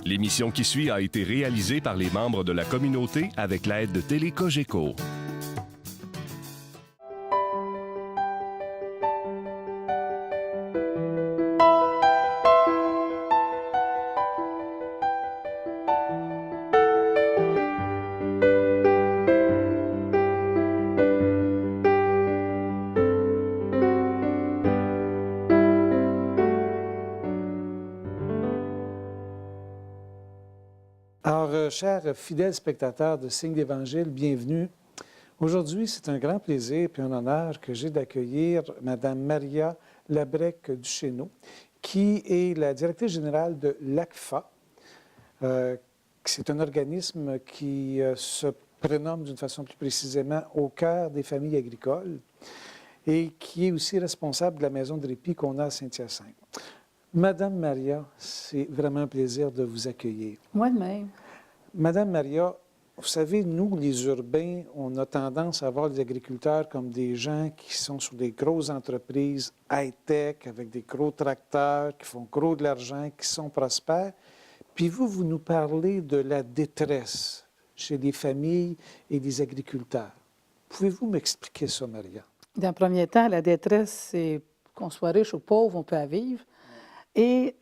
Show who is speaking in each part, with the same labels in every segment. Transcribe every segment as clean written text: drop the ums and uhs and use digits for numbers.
Speaker 1: L'émission qui suit a été réalisée par les membres de la communauté avec l'aide de Télé Cogeco.
Speaker 2: Alors, chers fidèles spectateurs de Signes d'Évangile, bienvenue. Aujourd'hui, c'est un grand plaisir et un honneur que j'ai d'accueillir Mme Maria Labrec-Duchesneau, qui est la directrice générale de l'ACFA. C'est un organisme qui se prénomme d'une façon plus précisément Au cœur des familles agricoles et qui est aussi responsable de la maison de répit qu'on a à Saint-Hyacinthe. Madame Maria, c'est vraiment un plaisir de vous accueillir.
Speaker 3: Moi de même.
Speaker 2: Madame Maria, vous savez, nous, les urbains, on a tendance à voir les agriculteurs comme des gens qui sont sur des grosses entreprises high-tech, avec des gros tracteurs, qui font gros de l'argent, qui sont prospères. Puis vous nous parlez de la détresse chez les familles et les agriculteurs. Pouvez-vous m'expliquer ça, Maria?
Speaker 3: Dans le premier temps, la détresse, c'est qu'on soit riche ou pauvre, on peut en vivre. Et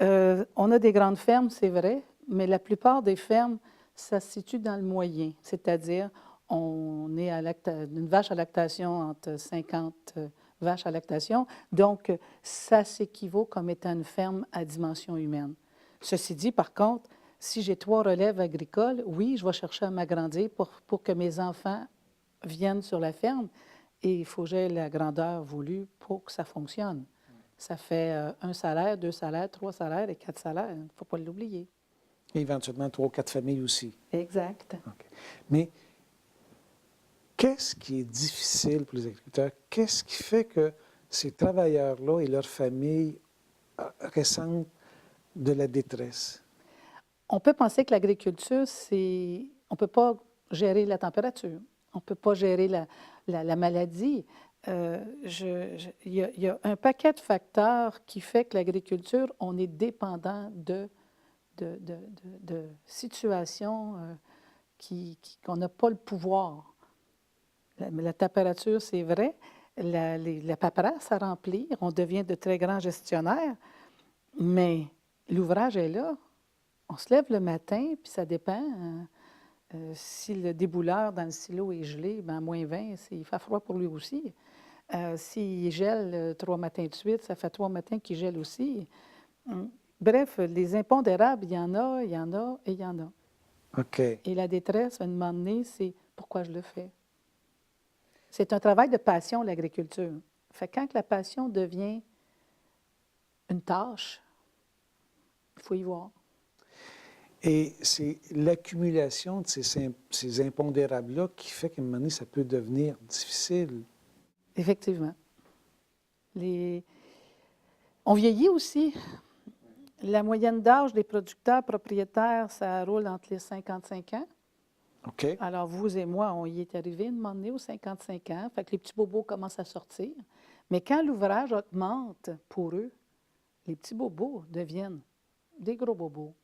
Speaker 3: on a des grandes fermes, c'est vrai, mais la plupart des fermes, ça se situe dans le moyen, c'est-à-dire on est à une vache à lactation entre 50 vaches à lactation, donc ça s'équivaut comme étant une ferme à dimension humaine. Ceci dit, par contre, si j'ai 3 relèves agricoles, oui, je vais chercher à m'agrandir pour que mes enfants viennent sur la ferme et il faut que j'aie la grandeur voulue pour que ça fonctionne. Ça fait 1 salaire, 2 salaires, 3 salaires et 4 salaires. Il ne faut pas l'oublier.
Speaker 2: Et éventuellement 3 ou 4 familles aussi.
Speaker 3: Exact.
Speaker 2: Okay. Mais qu'est-ce qui est difficile pour les agriculteurs? Qu'est-ce qui fait que ces travailleurs-là et leurs familles ressentent de la détresse?
Speaker 3: On peut penser que l'agriculture, c'est... On ne peut pas gérer la température. On ne peut pas gérer la maladie. Il y a un paquet de facteurs qui fait que l'agriculture, on est dépendant de situations qu'on n'a pas le pouvoir. La température, c'est vrai. La paperasse à remplir, on devient de très grands gestionnaires, mais l'ouvrage est là. On se lève le matin, puis ça dépend. Si le débouleur dans le silo est gelé, bien, à -20, il fait froid pour lui aussi. S'il gèle 3 matins de suite, ça fait 3 matins qu'il gèle aussi. Bref, les impondérables, il y en a, il y en a et il y en a.
Speaker 2: OK.
Speaker 3: Et la détresse, à un moment donné, c'est pourquoi je le fais. C'est un travail de passion, l'agriculture. Fait que quand la passion devient une tâche, il faut y voir.
Speaker 2: Et c'est l'accumulation de ces impondérables-là qui fait qu'à un moment donné, ça peut devenir difficile.
Speaker 3: Effectivement. On vieillit aussi. La moyenne d'âge des producteurs propriétaires, ça roule entre les 55 ans.
Speaker 2: OK.
Speaker 3: Alors, vous et moi, on y est arrivé un moment donné aux 55 ans. Fait que les petits bobos commencent à sortir. Mais quand l'ouvrage augmente pour eux, les petits bobos deviennent des gros bobos.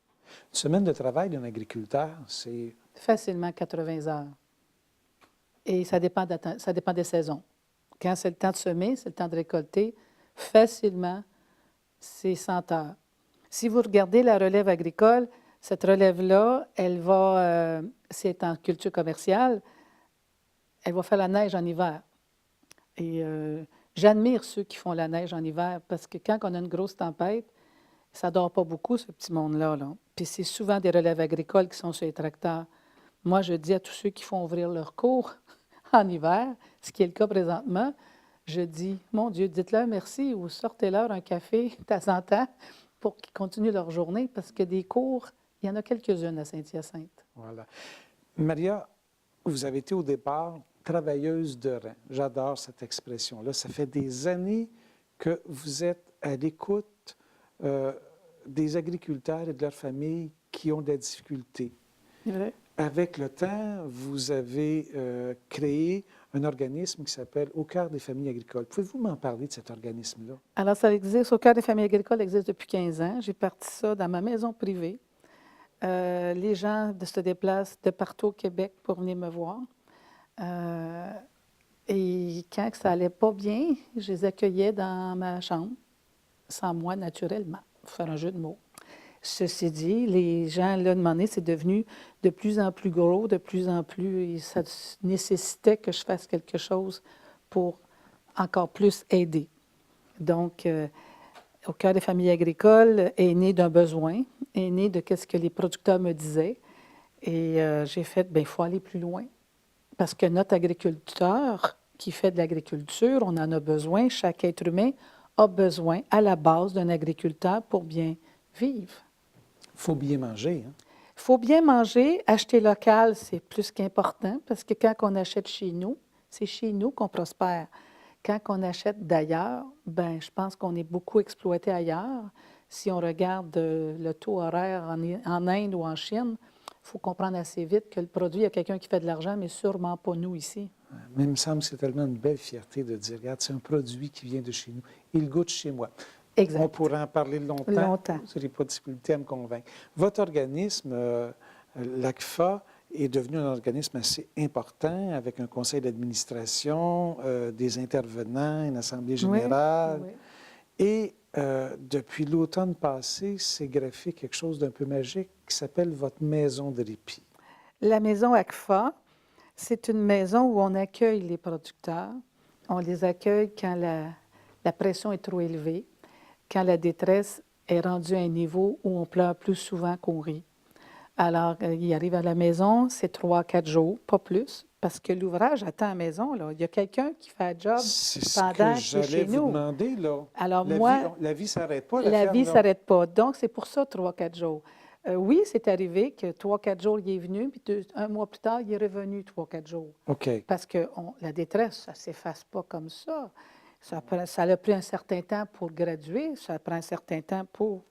Speaker 2: Une semaine de travail d'un agriculteur, c'est...
Speaker 3: Facilement 80 heures. Et ça dépend des saisons. Quand c'est le temps de semer, c'est le temps de récolter, facilement, c'est 100 heures. Si vous regardez la relève agricole, cette relève-là, elle va, c'est en culture commerciale, elle va faire la neige en hiver. Et j'admire ceux qui font la neige en hiver parce que quand on a une grosse tempête, ça ne dort pas beaucoup, ce petit monde-là. Là. Puis c'est souvent des relèves agricoles qui sont sur les tracteurs. Moi, je dis à tous ceux qui font ouvrir leurs cours en hiver, ce qui est le cas présentement, je dis, mon Dieu, dites-leur merci ou sortez-leur un café de temps en temps pour qu'ils continuent leur journée parce que des cours, il y en a quelques-unes à Saint-Hyacinthe.
Speaker 2: Voilà. Maria, vous avez été au départ travailleuse de rang. J'adore cette expression-là. Ça fait des années que vous êtes à l'écoute des agriculteurs et de leurs familles qui ont de la difficulté.
Speaker 3: C'est vrai.
Speaker 2: Avec le temps, vous avez créé un organisme qui s'appelle Au cœur des familles agricoles. Pouvez-vous m'en parler de cet organisme-là?
Speaker 3: Alors, ça existe, Au cœur des familles agricoles existe depuis 15 ans. J'ai parti ça dans ma maison privée. Les gens se déplacent de partout au Québec pour venir me voir. Et quand ça allait pas bien, je les accueillais dans ma chambre, sans moi, naturellement, pour faire un jeu de mots. Ceci dit, les gens, là, de moment c'est devenu de plus en plus gros, de plus en plus, et ça nécessitait que je fasse quelque chose pour encore plus aider. Donc, au cœur des familles agricoles est né d'un besoin, est né de ce que les producteurs me disaient. Et j'ai fait, bien, il faut aller plus loin. Parce que notre agriculteur qui fait de l'agriculture, on en a besoin, chaque être humain a besoin à la base d'un agriculteur pour bien vivre.
Speaker 2: Il faut bien manger. Hein?
Speaker 3: Il faut bien manger. Acheter local, c'est plus qu'important parce que quand on achète chez nous, c'est chez nous qu'on prospère. Quand on achète d'ailleurs, ben, je pense qu'on est beaucoup exploité ailleurs. Si on regarde le taux horaire en Inde ou en Chine, il faut comprendre assez vite que le produit, il y a quelqu'un qui fait de l'argent, mais sûrement pas nous ici.
Speaker 2: Mais il me semble que c'est tellement une belle fierté de dire, regarde, c'est un produit qui vient de chez nous. Il goûte chez moi.
Speaker 3: Exact.
Speaker 2: On pourrait en parler longtemps. Vous n'aurez pas de difficulté à me convaincre. Votre organisme, l'ACFA, est devenu un organisme assez important avec un conseil d'administration, des intervenants, une assemblée générale.
Speaker 3: Oui.
Speaker 2: Et depuis l'automne passé, s'est greffé quelque chose d'un peu magique qui s'appelle votre maison de répit.
Speaker 3: La maison ACFA, c'est une maison où on accueille les producteurs. On les accueille quand la pression est trop élevée, quand la détresse est rendue à un niveau où on pleure plus souvent qu'on rit. Alors, il arrive à la maison, c'est 3-4 jours, pas plus, parce que l'ouvrage attend à la maison. Là. Il y a quelqu'un qui fait un job pendant qu'il est chez nous. C'est ce que j'allais vous
Speaker 2: demander, là.
Speaker 3: Alors,
Speaker 2: la vie ne s'arrête pas,
Speaker 3: la vie ne s'arrête pas. Donc, c'est pour ça 3-4 jours. Oui, c'est arrivé que 3-4 jours, il est venu, puis un mois plus tard, il est revenu 3-4 jours.
Speaker 2: OK.
Speaker 3: Parce que la détresse, ça ne s'efface pas comme ça. Ça a pris un certain temps pour graduer, ça prend un certain temps pour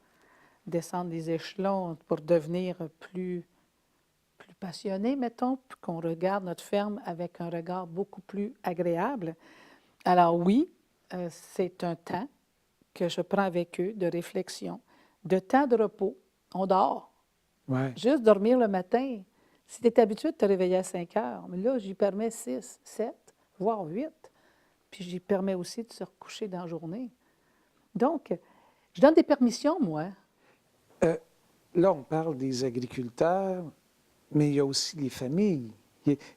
Speaker 3: descendre les échelons, pour devenir plus passionné, mettons, puis qu'on regarde notre ferme avec un regard beaucoup plus agréable. Alors oui, c'est un temps que je prends avec eux de réflexion, de temps de repos. On dort.
Speaker 2: Ouais.
Speaker 3: Juste dormir le matin. Si tu es habitué de te réveiller à 5 heures, mais là, j'y permets 6, 7, voire 8. Puis j'y permets aussi de se recoucher dans la journée. Donc, je donne des permissions, moi.
Speaker 2: Là, on parle des agriculteurs, mais il y a aussi les familles.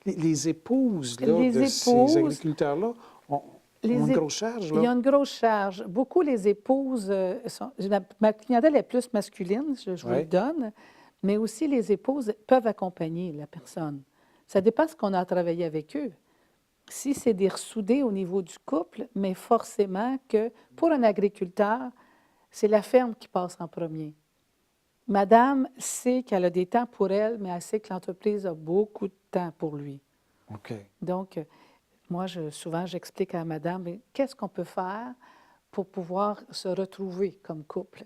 Speaker 2: Les épouses là, ces agriculteurs-là ont une grosse charge. Là.
Speaker 3: Il y a une grosse charge. Beaucoup, les épouses, ma clientèle est plus masculine, je vous le donne, mais aussi les épouses peuvent accompagner la personne. Ça dépend de ce qu'on a à travailler avec eux. Si c'est des ressoudés au niveau du couple, mais forcément que pour un agriculteur, c'est la ferme qui passe en premier. Madame sait qu'elle a des temps pour elle, mais elle sait que l'entreprise a beaucoup de temps pour lui.
Speaker 2: OK.
Speaker 3: Donc, moi, souvent, j'explique à madame, qu'est-ce qu'on peut faire pour pouvoir se retrouver comme couple?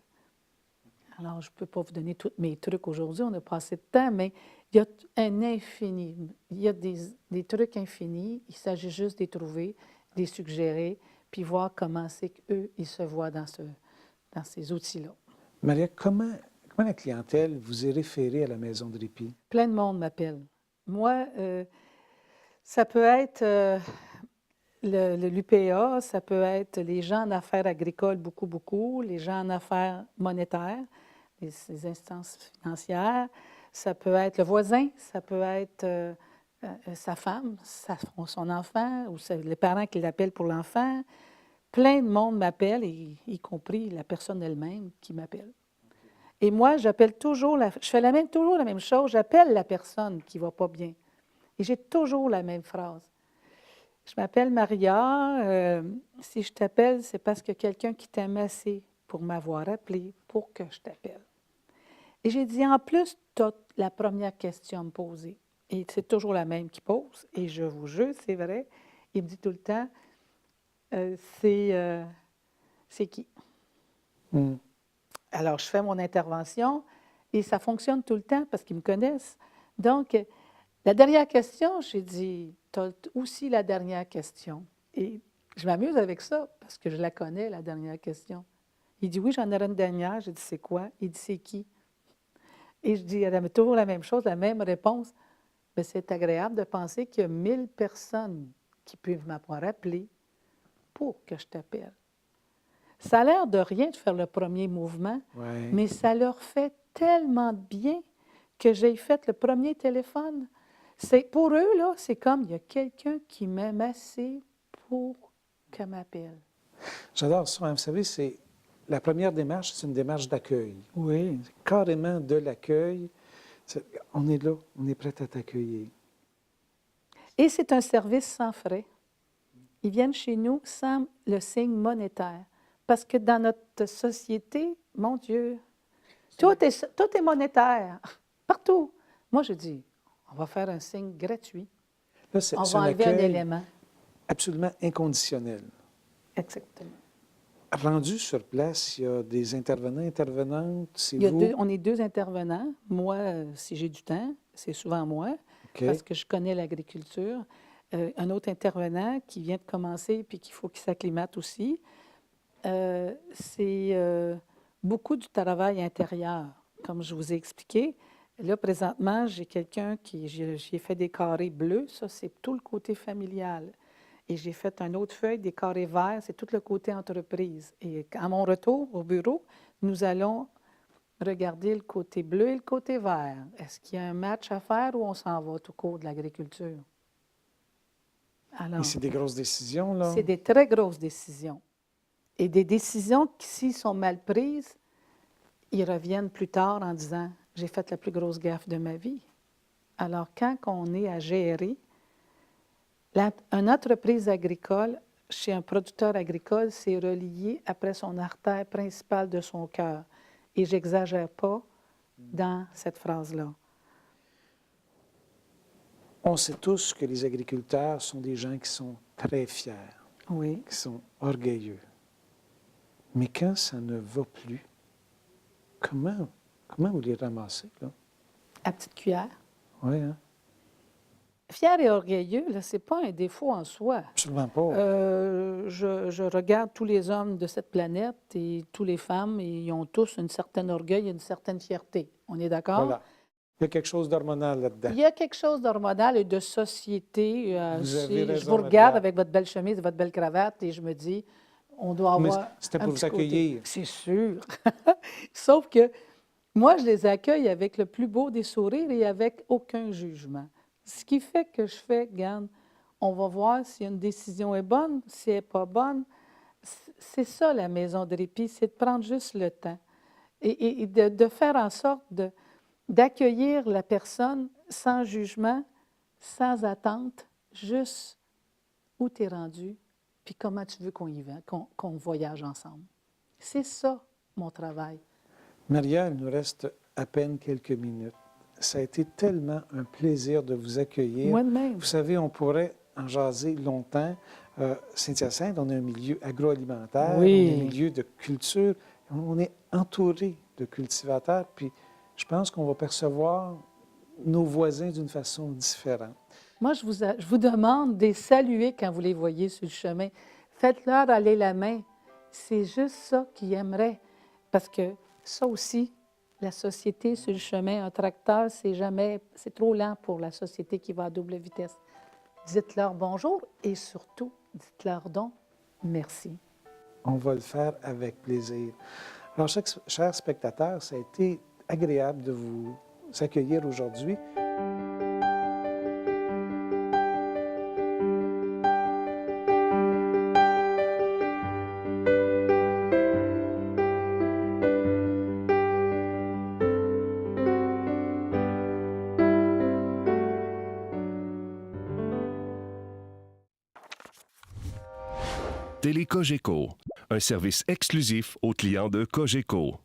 Speaker 3: Alors, je ne peux pas vous donner tous mes trucs aujourd'hui, on a passé de temps, mais il y a un infini. Il y a des trucs infinis. Il s'agit juste de les trouver, de les suggérer, puis voir comment c'est qu'eux, ils se voient dans ces outils-là.
Speaker 2: Maria, comment la clientèle vous est référée à la maison de répit?
Speaker 3: Plein de monde m'appelle. Moi, ça peut être l'UPA, ça peut être les gens en affaires agricoles, beaucoup, les gens en affaires monétaires, les instances financières, ça peut être le voisin, ça peut être sa femme, son enfant, ou les parents qui l'appellent pour l'enfant. Plein de monde m'appelle, y compris la personne elle-même qui m'appelle. Et moi, j'appelle toujours, je fais toujours la même chose, j'appelle la personne qui ne va pas bien. Et j'ai toujours la même phrase. Je m'appelle Maria, si je t'appelle, c'est parce que quelqu'un qui t'aime assez pour m'avoir appelé, pour que je t'appelle. Et j'ai dit, en plus, tu as la première question à me poser. Et c'est toujours la même qui pose. Et je vous jure, c'est vrai, il me dit tout le temps, c'est qui?
Speaker 2: Mm.
Speaker 3: Alors, je fais mon intervention et ça fonctionne tout le temps parce qu'ils me connaissent. Donc, la dernière question, j'ai dit, tu as aussi la dernière question. Et je m'amuse avec ça parce que je la connais, la dernière question. Il dit, oui, j'en aurai une dernière. J'ai dit, c'est quoi? Il dit, c'est qui? Et je dis, elle a toujours la même chose, la même réponse. Mais c'est agréable de penser qu'il y a 1000 personnes qui peuvent m'avoir appelé pour que je t'appelle. Ça a l'air de rien de faire le premier mouvement,
Speaker 2: Ouais.
Speaker 3: mais ça leur fait tellement de bien que j'ai fait le premier téléphone. Pour eux, là, c'est comme, il y a quelqu'un qui m'aime assez pour qu'elle m'appelle.
Speaker 2: J'adore ça. Hein. Vous savez, c'est la première démarche, c'est une démarche d'accueil.
Speaker 3: Oui.
Speaker 2: C'est carrément de l'accueil. On est là, on est prêt à t'accueillir.
Speaker 3: Et c'est un service sans frais. Ils viennent chez nous sans le signe monétaire. Parce que dans notre société, mon Dieu, tout est monétaire, partout. Moi, je dis, on va faire un signe gratuit.
Speaker 2: Là,
Speaker 3: On
Speaker 2: c'est
Speaker 3: va
Speaker 2: un
Speaker 3: enlever un
Speaker 2: accueil
Speaker 3: élément.
Speaker 2: absolument inconditionnel.
Speaker 3: Exactement.
Speaker 2: Rendu sur place, il y a des intervenants, intervenantes, c'est
Speaker 3: Il y a
Speaker 2: vous?
Speaker 3: on est 2 intervenants. Moi, si j'ai du temps, c'est souvent moi,
Speaker 2: OK.
Speaker 3: parce que je connais l'agriculture. Un autre intervenant qui vient de commencer puis qu'il faut qu'il s'acclimate aussi. C'est beaucoup du travail intérieur, comme je vous ai expliqué. Là, présentement, j'ai quelqu'un j'ai fait des carrés bleus, ça, c'est tout le côté familial. Et j'ai fait une autre feuille, des carrés verts, c'est tout le côté entreprise. Et à mon retour au bureau, nous allons regarder le côté bleu et le côté vert. Est-ce qu'il y a un match à faire ou on s'en va tout court de l'agriculture? Alors,
Speaker 2: Et c'est des grosses décisions, là?
Speaker 3: c'est des très grosses décisions. Et des décisions qui, s'ils sont mal prises, ils reviennent plus tard en disant « J'ai fait la plus grosse gaffe de ma vie ». Alors, quand on est à gérer, une entreprise agricole, chez un producteur agricole, c'est relié après son artère principale de son cœur. Et je n'exagère pas dans cette phrase-là.
Speaker 2: On sait tous que les agriculteurs sont des gens qui sont très fiers,
Speaker 3: Oui.
Speaker 2: qui sont orgueilleux. Mais quand ça ne va plus, comment vous les ramassez, là?
Speaker 3: À petite cuillère.
Speaker 2: Oui, hein?
Speaker 3: Fier et orgueilleux, ce n'est pas un défaut en soi.
Speaker 2: Absolument pas.
Speaker 3: Je regarde tous les hommes de cette planète et toutes les femmes, et ils ont tous un certain orgueil et une certaine fierté. On est d'accord?
Speaker 2: Voilà. Il y a quelque chose d'hormonal là-dedans.
Speaker 3: Il y a quelque chose d'hormonal et de société.
Speaker 2: Vous avez raison,
Speaker 3: je vous regarde
Speaker 2: Maria.
Speaker 3: avec votre belle chemise et votre belle cravate et je me dis, on doit
Speaker 2: Mais
Speaker 3: avoir.
Speaker 2: c'était
Speaker 3: un
Speaker 2: pour
Speaker 3: petit
Speaker 2: vous accueillir.
Speaker 3: côté. C'est sûr. Sauf que moi, je les accueille avec le plus beau des sourires et avec aucun jugement. Ce qui fait que je fais, regarde, on va voir si une décision est bonne, si elle n'est pas bonne. C'est ça, la maison de répit, c'est de prendre juste le temps et de faire en sorte d'accueillir la personne sans jugement, sans attente, juste où tu es rendu, puis comment tu veux qu'on y va, qu'on voyage ensemble. C'est ça, mon travail.
Speaker 2: Maria, il nous reste à peine quelques minutes. Ça a été tellement un plaisir de vous accueillir.
Speaker 3: Moi de même.
Speaker 2: Vous savez, on pourrait en jaser longtemps. Saint-Hyacinthe, on a un milieu agroalimentaire,
Speaker 3: Oui.
Speaker 2: on a un milieu de culture. On est entouré de cultivateurs, puis je pense qu'on va percevoir nos voisins d'une façon différente.
Speaker 3: Moi, je vous demande de les saluer quand vous les voyez sur le chemin. Faites-leur aller la main. C'est juste ça qu'ils aimeraient. Parce que ça aussi, la société sur le chemin, un tracteur, c'est trop lent pour la société qui va à double vitesse. Dites-leur bonjour et surtout, dites-leur donc merci.
Speaker 2: On va le faire avec plaisir. Alors, chers spectateurs, ça a été agréable de vous accueillir aujourd'hui.
Speaker 1: Télé Cogeco, un service exclusif aux clients de Cogeco.